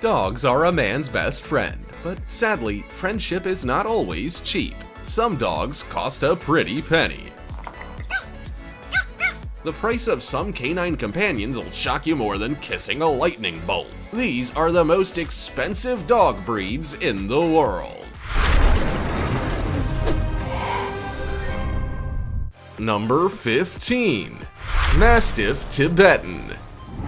Dogs are a man's best friend, but sadly, friendship is not always cheap. Some dogs cost a pretty penny. The price of some canine companions will shock you more than kissing a lightning bolt. These are the most expensive dog breeds in the world. Number 15. Mastiff Tibetan.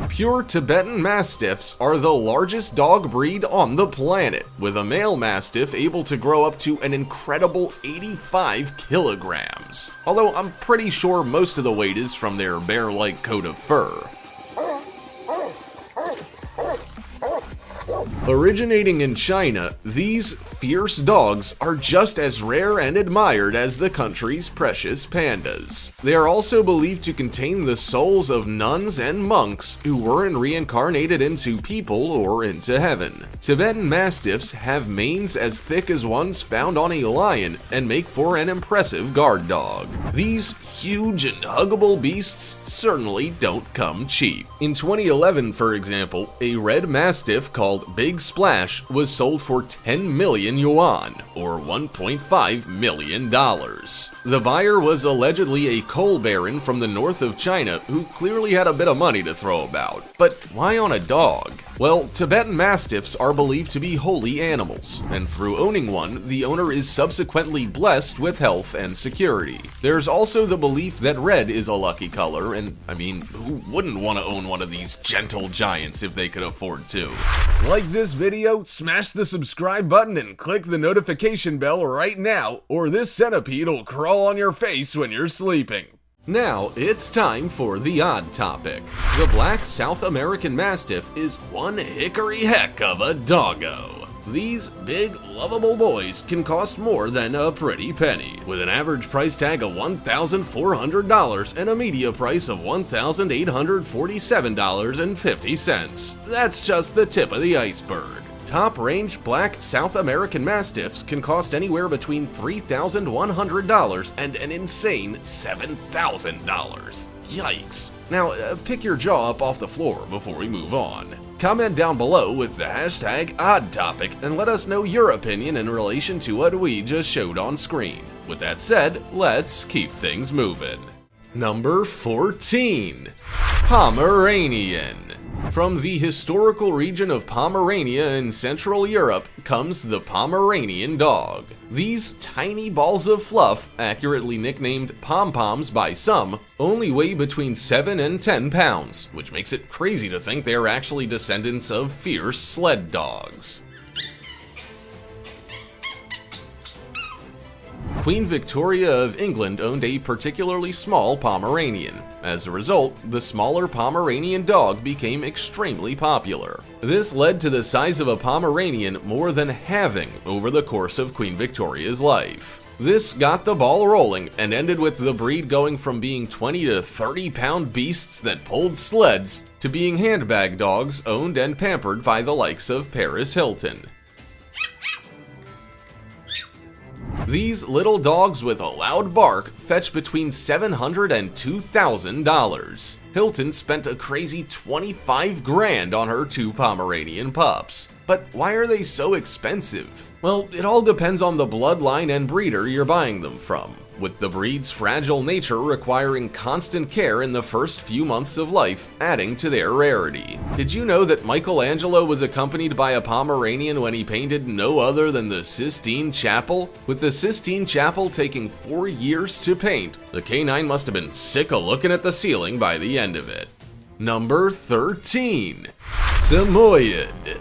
Pure Tibetan Mastiffs are the largest dog breed on the planet, with a male Mastiff able to grow up to an incredible 85 kilograms. Although I'm pretty sure most of the weight is from their bear-like coat of fur. Originating in China, these fierce dogs are just as rare and admired as the country's precious pandas. They are also believed to contain the souls of nuns and monks who weren't reincarnated into people or into heaven. Tibetan Mastiffs have manes as thick as ones found on a lion and make for an impressive guard dog. These huge and huggable beasts certainly don't come cheap. In 2011, for example, a red Mastiff called Big Splash was sold for 10 million yuan, or $1.5 million. The buyer was allegedly a coal baron from the north of China who clearly had a bit of money to throw about. But why on a dog? Well, Tibetan Mastiffs are believed to be holy animals, and through owning one, the owner is subsequently blessed with health and security. There's also the belief that red is a lucky color, and I mean, who wouldn't want to own one of these gentle giants if they could afford to? Like this video, smash the subscribe button and click the notification bell right now, or this centipede will crawl on your face when you're sleeping. Now, it's time for the odd topic. The black South American Mastiff is one hickory heck of a doggo. These big, lovable boys can cost more than a pretty penny, with an average price tag of $1,400 and a media price of $1,847.50. That's just the tip of the iceberg. Top-range black South American Mastiffs can cost anywhere between $3,100 and an insane $7,000. Yikes. Now, pick your jaw up off the floor before we move on. Comment down below with the hashtag OddTopic and let us know your opinion in relation to what we just showed on screen. With that said, let's keep things moving. Number 14. Pomeranian. From the historical region of Pomerania in Central Europe comes the Pomeranian dog. These tiny balls of fluff, accurately nicknamed pom-poms by some, only weigh between 7 and 10 pounds, which makes it crazy to think they are actually descendants of fierce sled dogs. Queen Victoria of England owned a particularly small Pomeranian. As a result, the smaller Pomeranian dog became extremely popular. This led to the size of a Pomeranian more than halving over the course of Queen Victoria's life. This got the ball rolling and ended with the breed going from being 20 to 30 pound beasts that pulled sleds to being handbag dogs owned and pampered by the likes of Paris Hilton. These little dogs with a loud bark fetch between $700 and $2,000. Hilton spent a crazy 25 grand on her 2 Pomeranian pups. But why are they so expensive? Well, it all depends on the bloodline and breeder you're buying them from, with the breed's fragile nature requiring constant care in the first few months of life, adding to their rarity. Did you know that Michelangelo was accompanied by a Pomeranian when he painted no other than the Sistine Chapel? With the Sistine Chapel taking 4 years to paint, the canine must have been sick of looking at the ceiling by the end of it. Number 13. Samoyed.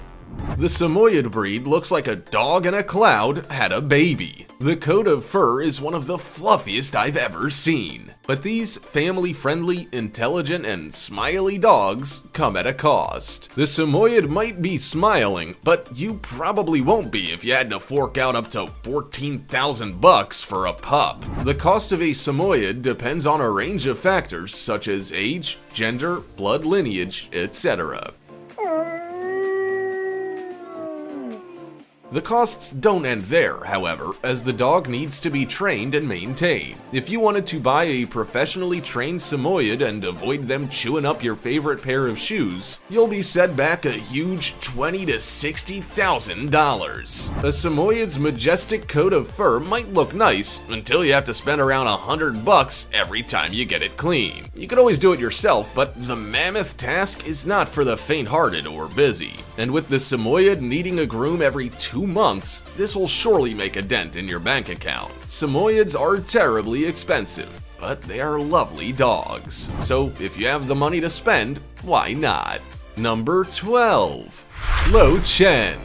The Samoyed breed looks like a dog in a cloud had a baby. The coat of fur is one of the fluffiest I've ever seen. But these family-friendly, intelligent, and smiley dogs come at a cost. The Samoyed might be smiling, but you probably won't be if you had to fork out up to $14,000 for a pup. The cost of a Samoyed depends on a range of factors such as age, gender, blood lineage, etc. The costs don't end there, however, as the dog needs to be trained and maintained. If you wanted to buy a professionally trained Samoyed and avoid them chewing up your favorite pair of shoes, you'll be set back a huge $20,000 to $60,000. A Samoyed's majestic coat of fur might look nice until you have to spend around $100 every time you get it clean. You could always do it yourself, but the mammoth task is not for the faint-hearted or busy. And with the Samoyed needing a groom every 2 months, this will surely make a dent in your bank account. Samoyeds are terribly expensive, but they are lovely dogs. So if you have the money to spend, why not? Number 12. Lo Chen.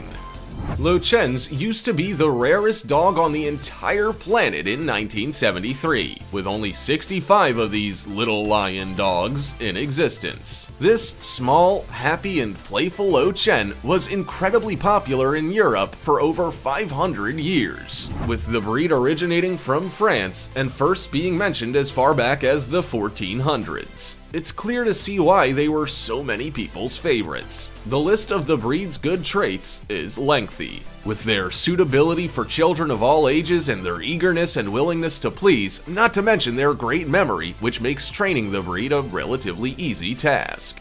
Lo Chens used to be the rarest dog on the entire planet in 1973, with only 65 of these little lion dogs in existence. This small, happy, and playful Lo Chen was incredibly popular in Europe for over 500 years, with the breed originating from France and first being mentioned as far back as the 1400s. It's clear to see why they were so many people's favorites. The list of the breed's good traits is lengthy, with their suitability for children of all ages and their eagerness and willingness to please, not to mention their great memory, which makes training the breed a relatively easy task.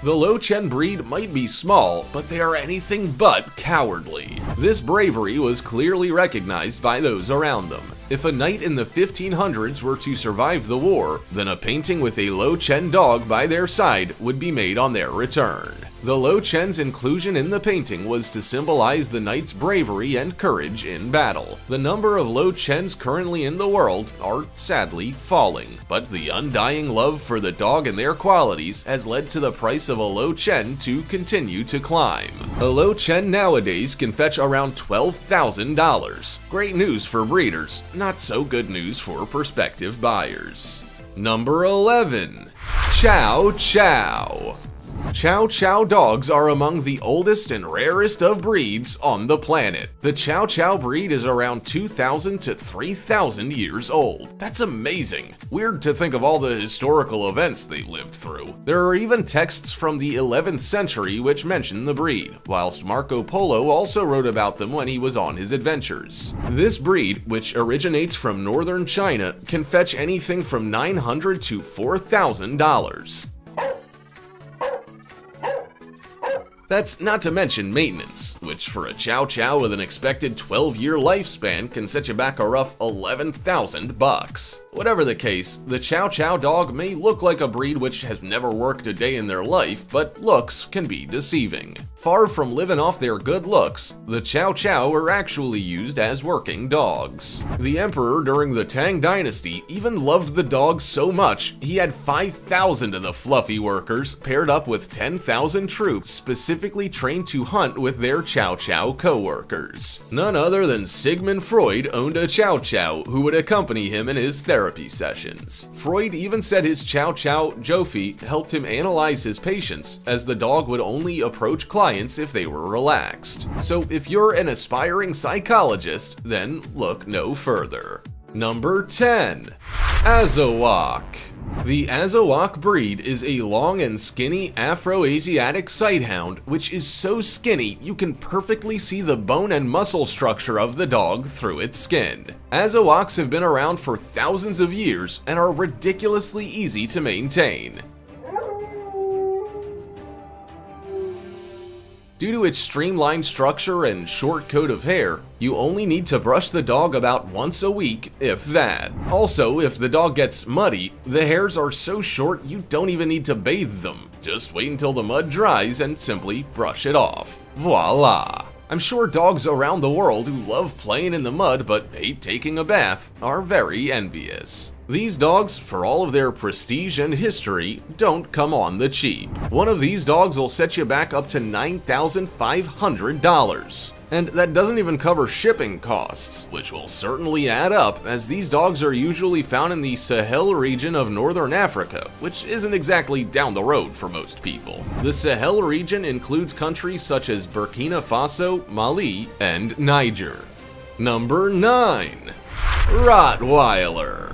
The Lo Chen breed might be small, but they are anything but cowardly. This bravery was clearly recognized by those around them. If a knight in the 1500s were to survive the war, then a painting with a Lo Chen dog by their side would be made on their return. The Lo Chen's inclusion in the painting was to symbolize the knight's bravery and courage in battle. The number of Lo Chens currently in the world are sadly falling, but the undying love for the dog and their qualities has led to the price of a Lo Chen to continue to climb. A Lo Chen nowadays can fetch around $12,000. Great news for breeders, not so good news for prospective buyers. Number 11. Chow Chow. Chow Chow dogs are among the oldest and rarest of breeds on the planet. The Chow Chow breed is around 2,000 to 3,000 years old. That's amazing. Weird to think of all the historical events they lived through. There are even texts from the 11th century which mention the breed, whilst Marco Polo also wrote about them when he was on his adventures. This breed, which originates from northern China, can fetch anything from $900 to $4,000. That's not to mention maintenance, which for a Chow Chow with an expected 12-year lifespan can set you back a rough $11,000. Whatever the case, the Chow Chow dog may look like a breed which has never worked a day in their life, but looks can be deceiving. Far from living off their good looks, the Chow Chow were actually used as working dogs. The emperor during the Tang Dynasty even loved the dogs so much, he had 5,000 of the fluffy workers paired up with 10,000 troops specifically trained to hunt with their Chow Chow co-workers. None other than Sigmund Freud owned a Chow Chow who would accompany him in his therapy sessions. Freud even said his Chow Chow, Jofi, helped him analyze his patients, as the dog would only approach clients if they were relaxed. So if you're an aspiring psychologist, then look no further. Number 10. Azawak. The Azawak breed is a long and skinny Afro-Asiatic sighthound, which is so skinny you can perfectly see the bone and muscle structure of the dog through its skin. Azawaks have been around for thousands of years and are ridiculously easy to maintain. Due to its streamlined structure and short coat of hair, you only need to brush the dog about once a week, if that. Also, if the dog gets muddy, the hairs are so short you don't even need to bathe them. Just wait until the mud dries and simply brush it off. Voila! I'm sure dogs around the world who love playing in the mud but hate taking a bath are very envious. These dogs, for all of their prestige and history, don't come on the cheap. One of these dogs will set you back up to $9,500. And that doesn't even cover shipping costs, which will certainly add up, as these dogs are usually found in the Sahel region of northern Africa, which isn't exactly down the road for most people. The Sahel region includes countries such as Burkina Faso, Mali, and Niger. Number 9. Rottweiler.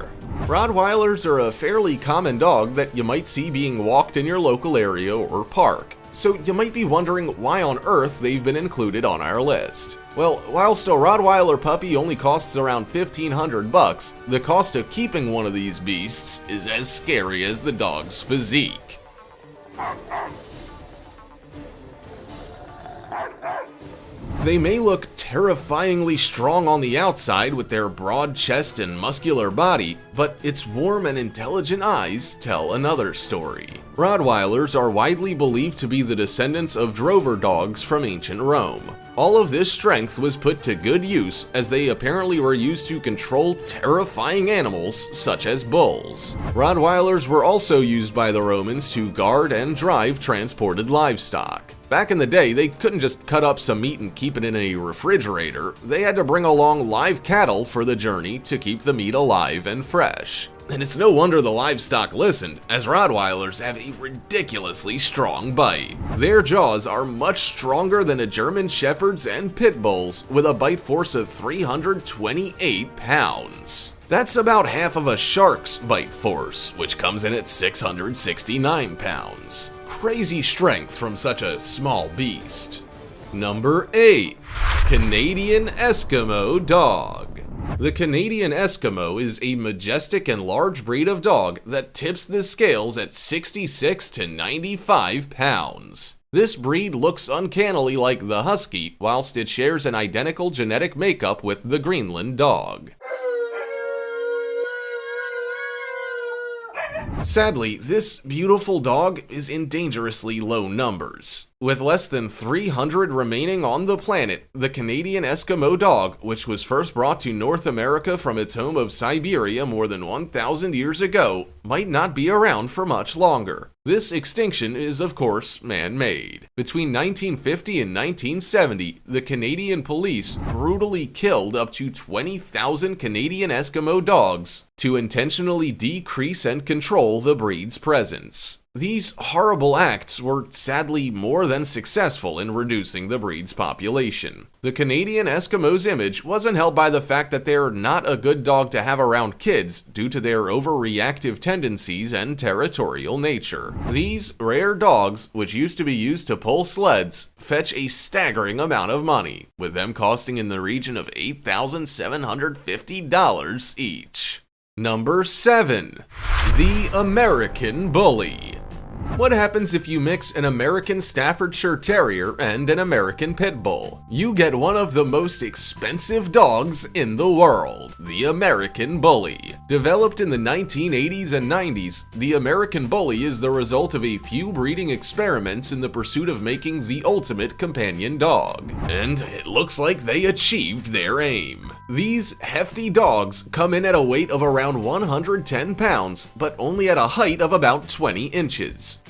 Rottweilers are a fairly common dog that you might see being walked in your local area or park. So you might be wondering why on earth they've been included on our list. Well, whilst a Rottweiler puppy only costs around $1,500, the cost of keeping one of these beasts is as scary as the dog's physique. They may look terrifyingly strong on the outside with their broad chest and muscular body, but its warm and intelligent eyes tell another story. Rottweilers are widely believed to be the descendants of drover dogs from ancient Rome. All of this strength was put to good use, as they apparently were used to control terrifying animals such as bulls. Rottweilers were also used by the Romans to guard and drive transported livestock. Back in the day, they couldn't just cut up some meat and keep it in a refrigerator. They had to bring along live cattle for the journey to keep the meat alive and fresh. And it's no wonder the livestock listened, as Rottweilers have a ridiculously strong bite. Their jaws are much stronger than a German Shepherd's and Pit Bulls, with a bite force of 328 pounds. That's about half of a shark's bite force, which comes in at 669 pounds. Crazy strength from such a small beast. Number 8. Canadian Eskimo Dog. The Canadian Eskimo is a majestic and large breed of dog that tips the scales at 66 to 95 pounds. This breed looks uncannily like the Husky, whilst it shares an identical genetic makeup with the Greenland dog. Sadly, this beautiful dog is in dangerously low numbers. With less than 300 remaining on the planet, the Canadian Eskimo dog, which was first brought to North America from its home of Siberia more than 1,000 years ago, might not be around for much longer. This extinction is, of course, man-made. Between 1950 and 1970, the Canadian police brutally killed up to 20,000 Canadian Eskimo dogs to intentionally decrease and control the breed's presence. These horrible acts were sadly more than successful in reducing the breed's population. The Canadian Eskimo's image wasn't helped by the fact that they're not a good dog to have around kids due to their overreactive tendencies and territorial nature. These rare dogs, which used to be used to pull sleds, fetch a staggering amount of money, with them costing in the region of $8,750 each. Number 7. The American Bully. What happens if you mix an American Staffordshire Terrier and an American Pit Bull? You get one of the most expensive dogs in the world, the American Bully. Developed in the 1980s and 90s, the American Bully is the result of a few breeding experiments in the pursuit of making the ultimate companion dog. And it looks like they achieved their aim. These hefty dogs come in at a weight of around 110 pounds, but only at a height of about 20 inches.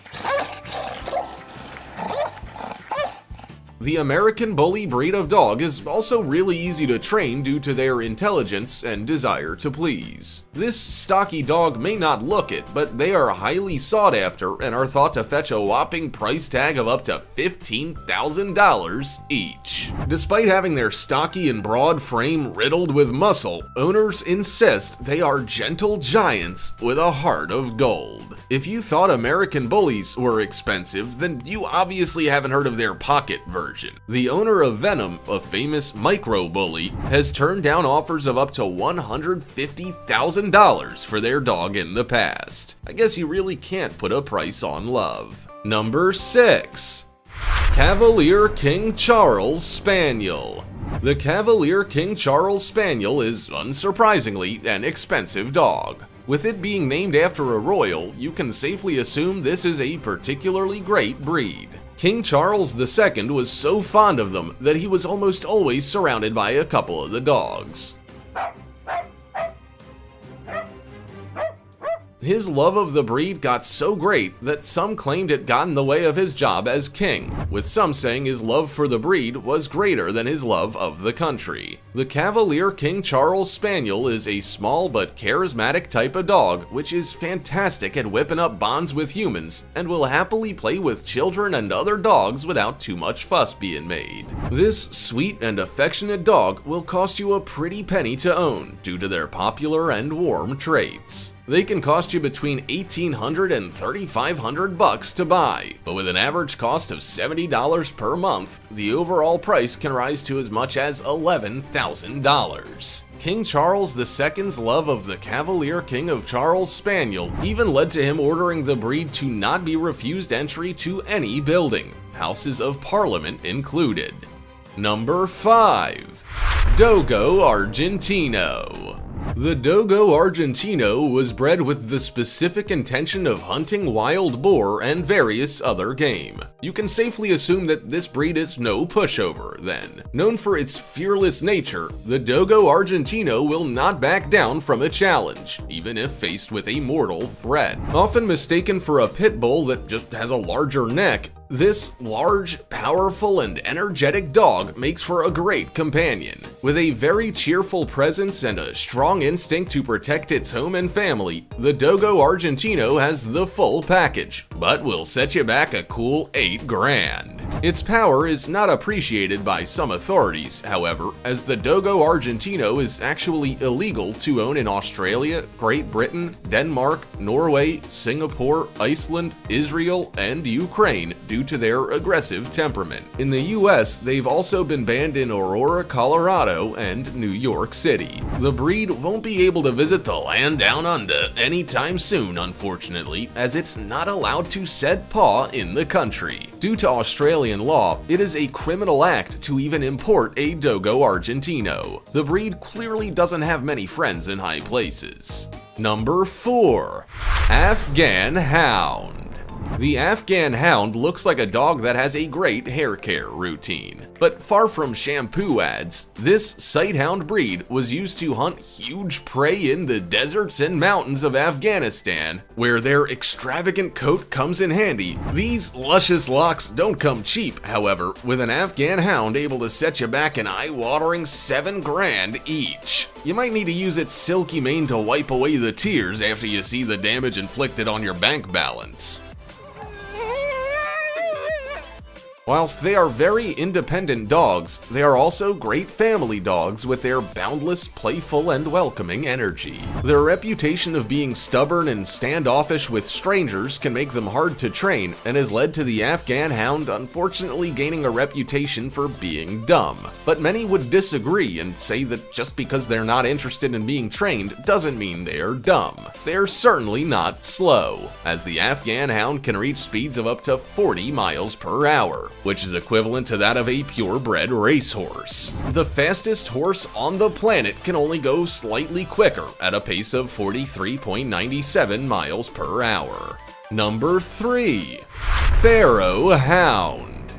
The American Bully breed of dog is also really easy to train due to their intelligence and desire to please. This stocky dog may not look it, but they are highly sought after and are thought to fetch a whopping price tag of up to $15,000 each. Despite having their stocky and broad frame riddled with muscle, owners insist they are gentle giants with a heart of gold. If you thought American Bullies were expensive, then you obviously haven't heard of their pocket version. The owner of Venom, a famous micro bully, has turned down offers of up to $150,000 for their dog in the past. I guess you really can't put a price on love. Number 6. Cavalier King Charles Spaniel. The Cavalier King Charles Spaniel is, unsurprisingly, an expensive dog. With it being named after a royal, you can safely assume this is a particularly great breed. King Charles II was so fond of them that he was almost always surrounded by a couple of the dogs. His love of the breed got so great that some claimed it got in the way of his job as king, with some saying his love for the breed was greater than his love of the country. The Cavalier King Charles Spaniel is a small but charismatic type of dog which is fantastic at whipping up bonds with humans and will happily play with children and other dogs without too much fuss being made. This sweet and affectionate dog will cost you a pretty penny to own due to their popular and warm traits. They can cost you between $1,800 and $3,500 to buy, but with an average cost of $70 per month, the overall price can rise to as much as $11,000. King Charles II's love of the Cavalier King of Charles Spaniel even led to him ordering the breed to not be refused entry to any building, Houses of Parliament included. Number 5. Dogo Argentino. The Dogo Argentino was bred with the specific intention of hunting wild boar and various other game. You can safely assume that this breed is no pushover, then. Known for its fearless nature, the Dogo Argentino will not back down from a challenge, even if faced with a mortal threat. Often mistaken for a pit bull that just has a larger neck, this large, powerful, and energetic dog makes for a great companion. With a very cheerful presence and a strong instinct to protect its home and family, the Dogo Argentino has the full package, but will set you back a cool $8,000. Its power is not appreciated by some authorities, however, as the Dogo Argentino is actually illegal to own in Australia, Great Britain, Denmark, Norway, Singapore, Iceland, Israel, and Ukraine due to their aggressive temperament. In the US, they've also been banned in Aurora, Colorado, and New York City. The breed won't be able to visit the land down under anytime soon, unfortunately, as it's not allowed to set paw in the country. Due to Australian law, it is a criminal act to even import a Dogo Argentino. The breed clearly doesn't have many friends in high places. Number 4. Afghan Hound. The Afghan Hound looks like a dog that has a great hair care routine. But far from shampoo ads, this sighthound breed was used to hunt huge prey in the deserts and mountains of Afghanistan, where their extravagant coat comes in handy. These luscious locks don't come cheap, however, with an Afghan Hound able to set you back an eye-watering $7,000 each. You might need to use its silky mane to wipe away the tears after you see the damage inflicted on your bank balance. Whilst they are very independent dogs, they are also great family dogs with their boundless, playful, and welcoming energy. Their reputation of being stubborn and standoffish with strangers can make them hard to train, and has led to the Afghan Hound unfortunately gaining a reputation for being dumb. But many would disagree and say that just because they're not interested in being trained doesn't mean they are dumb. They're certainly not slow, as the Afghan Hound can reach speeds of up to 40 miles per hour. Which is equivalent to that of a purebred racehorse. The fastest horse on the planet can only go slightly quicker at a pace of 43.97 miles per hour. Number 3. Pharaoh Hound.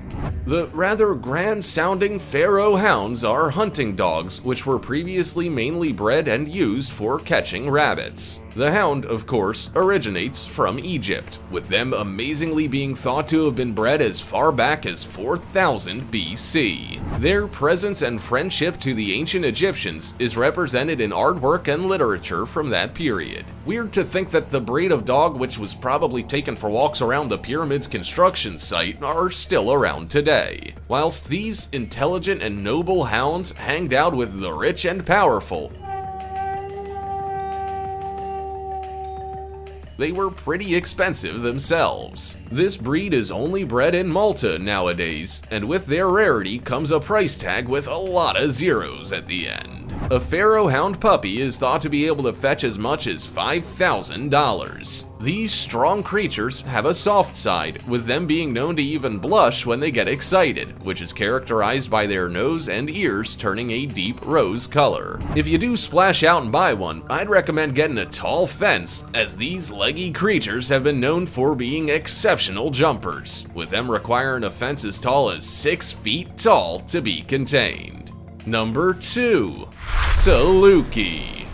The rather grand-sounding Pharaoh Hounds are hunting dogs which were previously mainly bred and used for catching rabbits. The hound, of course, originates from Egypt, with them amazingly being thought to have been bred as far back as 4000 BC. Their presence and friendship to the ancient Egyptians is represented in artwork and literature from that period. Weird to think that the breed of dog which was probably taken for walks around the pyramid's construction site are still around today. Whilst these intelligent and noble hounds hanged out with the rich and powerful, they were pretty expensive themselves. This breed is only bred in Malta nowadays, and with their rarity comes a price tag with a lot of zeros at the end. A Pharaoh Hound puppy is thought to be able to fetch as much as $5,000. These strong creatures have a soft side, with them being known to even blush when they get excited, which is characterized by their nose and ears turning a deep rose color. If you do splash out and buy one, I'd recommend getting a tall fence, as these leggy creatures have been known for being exceptional jumpers, with them requiring a fence as tall as 6 feet tall to be contained. Number 2. Saluki.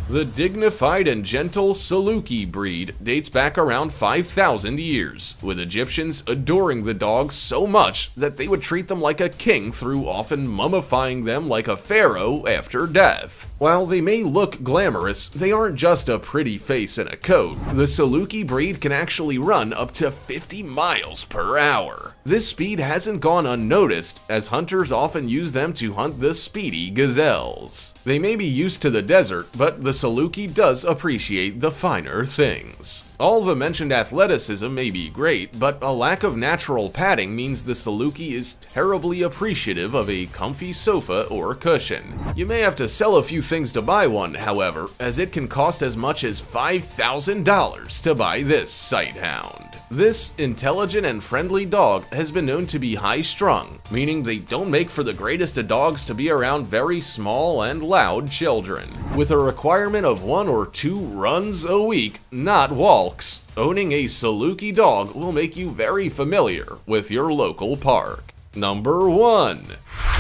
The dignified and gentle Saluki breed dates back around 5,000 years, with Egyptians adoring the dogs so much that they would treat them like a king through often mummifying them like a pharaoh after death. While they may look glamorous, they aren't just a pretty face and a coat. The Saluki breed can actually run up to 50 miles per hour. This speed hasn't gone unnoticed, as hunters often use them to hunt the speedy gazelles. They may be used to the desert, but the Saluki does appreciate the finer things. All the mentioned athleticism may be great, but a lack of natural padding means the Saluki is terribly appreciative of a comfy sofa or cushion. You may have to sell a few things to buy one, however, as it can cost as much as $5,000 to buy this sighthound. This intelligent and friendly dog has been known to be high-strung, meaning they don't make for the greatest of dogs to be around very small and loud children. With a requirement of 1 or 2 runs a week, not walks, owning a Saluki dog will make you very familiar with your local park. Number 1.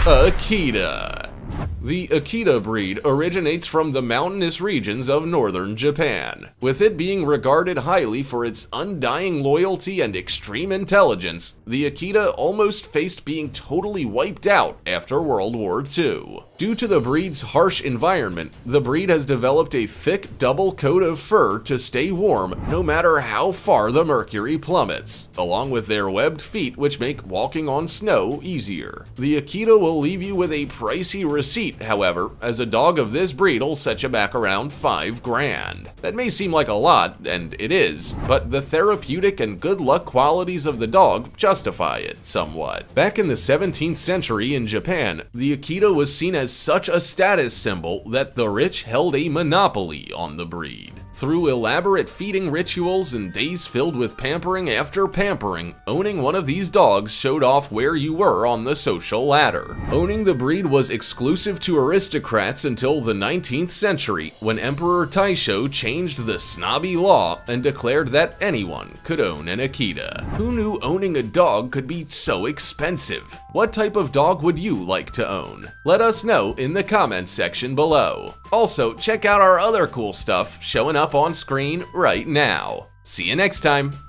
Akita. The Akita breed originates from the mountainous regions of northern Japan, with it being regarded highly for its undying loyalty and extreme intelligence. The Akita almost faced being totally wiped out after World War II. Due to the breed's harsh environment, the breed has developed a thick double coat of fur to stay warm no matter how far the mercury plummets, along with their webbed feet which make walking on snow easier. The Akita will leave you with a pricey receipt, however, as a dog of this breed will set you back around $5,000. That may seem like a lot, and it is, but the therapeutic and good luck qualities of the dog justify it somewhat. Back in the 17th century in Japan, the Akita was seen as such a status symbol that the rich held a monopoly on the breed. Through elaborate feeding rituals and days filled with pampering after pampering, owning one of these dogs showed off where you were on the social ladder. Owning the breed was exclusive to aristocrats until the 19th century, when Emperor Taisho changed the snobby law and declared that anyone could own an Akita. Who knew owning a dog could be so expensive? What type of dog would you like to own? Let us know in the comments section below. Also, check out our other cool stuff showing up on screen right now. See you next time!